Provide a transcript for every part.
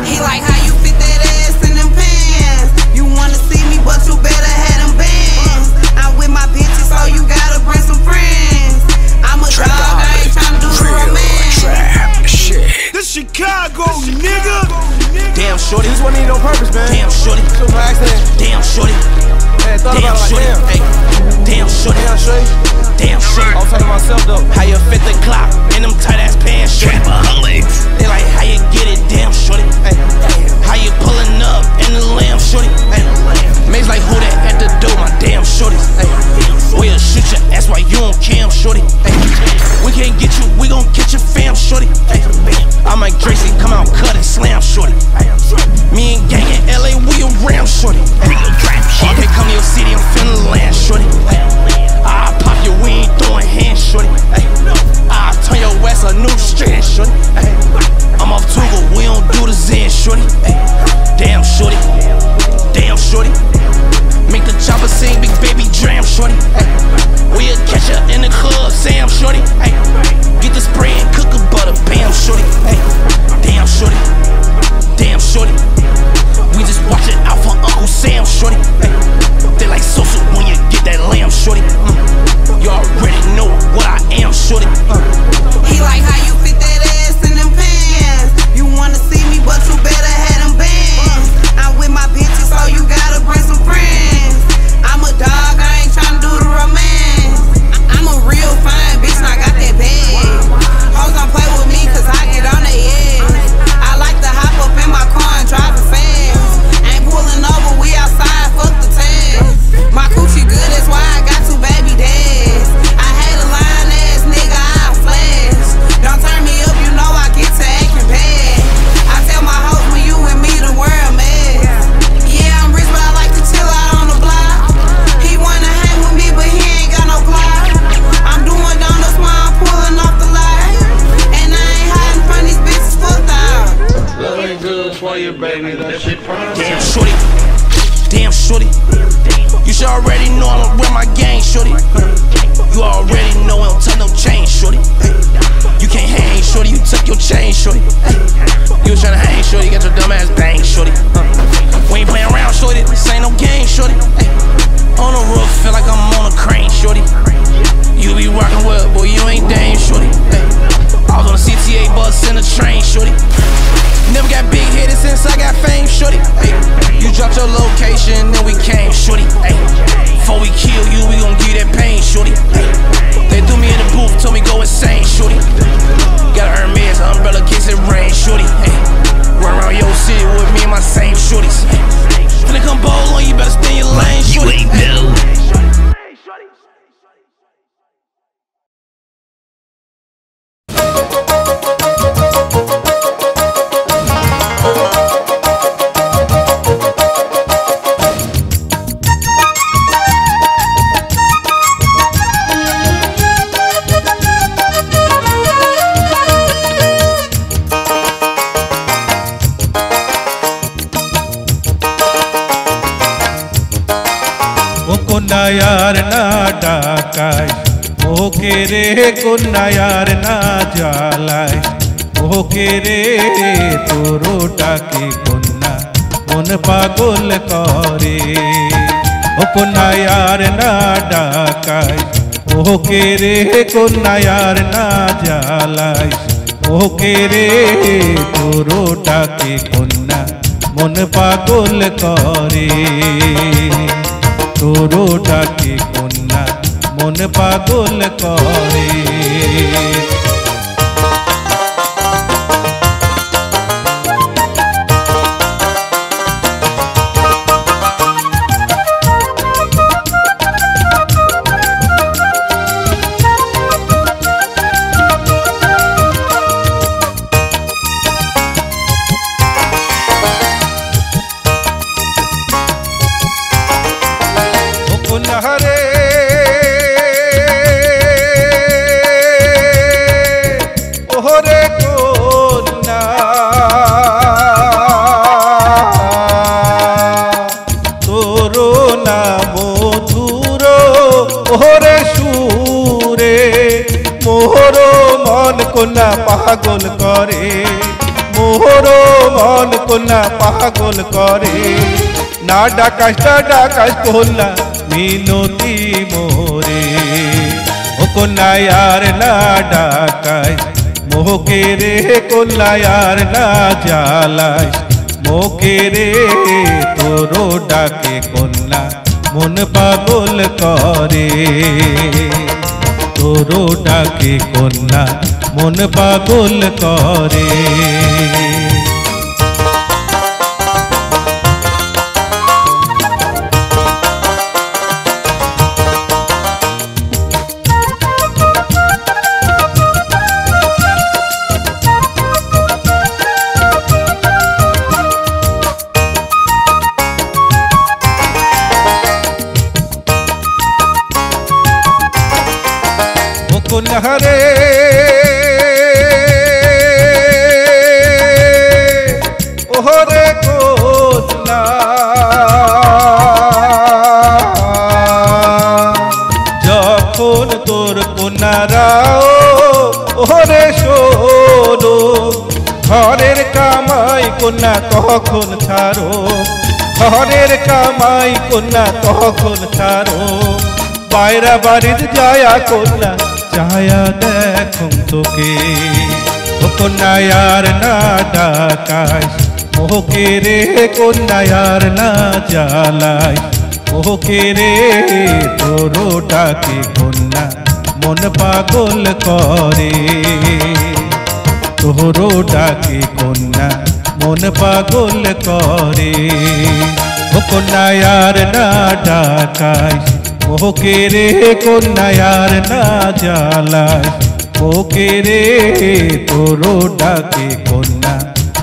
He like how you fit that ass in them pants. You wanna see me, but you better have them bands. I'm with my bitches, so you gotta bring some friends. I'm a dog, I ain't tryna do the romance. Trap shit. This Chicago, nigga. Damn shorty, this wasn't even on purpose, man. Damn shorty, It was by accident. damn shorty, Man, thought damn about it shorty, like, hey, damn shorty, damn shorty. damn shorty. I was talking to myself though. How you fit the clock in them tight ass pants, shorty? Trapaholics. They like how you get it, damn shorty. Hey, how you pulling up in the lamb, shorty? Hey, Maze like who that at the door, my damn shorty. Hey, we'll shoot your ass while you on cam, shorty. Hey, we can't get you, we gon' get your fam, shorty. Hey, I'm like Tracy, come out, cut and slam, shorty. Hey, me and gang in LA, we around, shorty. Hey, okay, come to your city, I'm finna land, shorty. Hey, I'll pop you, we ain't throwing hands, shorty. Hey, I'll turn your ass a new strand, shorty. Hey, I'm off Tuga, we don't do the Zen, shorty. Hey, damn shorty, damn shorty. Make the chopper sing, big baby dram, shorty. Hey, we'll catch her in the club, Sam, shorty. Hey, get the spray and cook a butter, bam, shorty. Hey, damn shorty, damn shorty. We just watch it out for Uncle Sam, shorty. Hey, they like social when you get that lamb, shorty. You already know what I am, shorty. He like how you fit that ass in them pants. You wanna see me, but you better have them bands. I'm with my bitches, so you gotta bring some friends. I'm a dog, I ain't tryna do the romance. I'm a real fine bitch, and I got that bag. Hoes don't play with me, cause I get on their ass. I like to hop up in my car and drive it fast. Ain't pulling over, we outside, fuck the tags. My coochie good, that's why I got 2 baby dads. I had a lying ass nigga, I flash. Don't turn me up, you know I get to acting bad. I tell my hoes when you and me, the world mad. Yeah, I'm rich, but I like to chill out on the block. He wanna hang with me, but he ain't got no block. I'm doing donuts while I'm pulling off the line. And I ain't hiding from these bitches, fucked out. Love ain't good for you, baby. That shit prime. Damn shorty, damn shorty. You should already know I'ma wear my gang, shorty. You already know I don't tuck no chain, shorty. You can't hang, shorty, you tuck your chain, shorty. You was tryna hang, shorty, get your dumb ass bang, shorty. We ain't playing around, shorty, this ain't no game, shorty. On the roof, feel like I'm on a crane, shorty. You be rockin' well, boy, you ain't Dame, shorty. I was on a CTA bus in a train, shorty. Never got big headed since I got fame, shorty. Ay, you dropped your location, then we came, shorty. Ay, before we kill you, we gon' give you that pain, shorty. Ay, they threw me in the booth, told me go insane, shorty. Got a Hermes umbrella, kiss it rain, shorty. Ay, run around your city with me and my same shorties. Ay, finna come bowl on you, better stay in your lane, shorty. You ain't know. यार ना Dakay okay रे कोन्ना यार ना जालाय okay रे तोरो डाके कोन्ना मन पागल करे ओ कोन्ना यार ना डाकाय ओके रे कोन्ना यार ना जालाय ओके रे तोरो डाके कोन्ना मन पागल करे तोरो डाके कोन्ना मन पागल करे कोना पागल करे মোর মন কন্যা পাগল করে না ডাকাস কন্যা মিনতি মোরে ও কন্যা আর না ডাকাস মোহকে রে কন্যা আর না জ্বালাস মোকে রে তোরো ডাকে কন্যা মন পাগল করে তোরো ডাকে কন্যা মন পাগল করে কন্যারে ওহরে কন্যা যখন তোর কন্যারাও ওহরে শোনো ঘরের কামাই কন্যা তখন ছাড়ো ঘরের কামাই কন্যা তখন ছাড়ো বাইরা বাড়ির যায়া কন্যা চায়া দেখুন তোকে ও কন্যা আর না ডাকাস মোহকে রে কন্যা আর না জ্বালাস মোহকে রে তোরো ডাকে কন্যা মন পাগল করে তোরো ডাকে কন্যা মন পাগল করে ও কন্যা আর না ডাকাস মোহকে রে কন্যা আর না জ্বালাস মোকে রে তোরো ডাকে কন্যা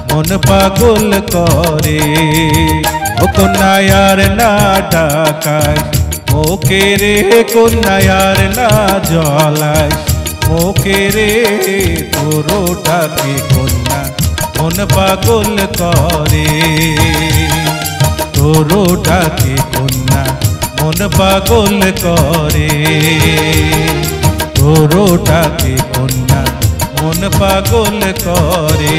মন পাগল করে ও কন্যা আর না ডাকাস মোকে রে কন্যা আর না জ্বালাস মোকে রে তোরো ডাকে কন্যা মন পাগল করে তোরো ডাকে কন্যা মন পাগল করে তোরো ডাকে কন্যা মন পাগল করে।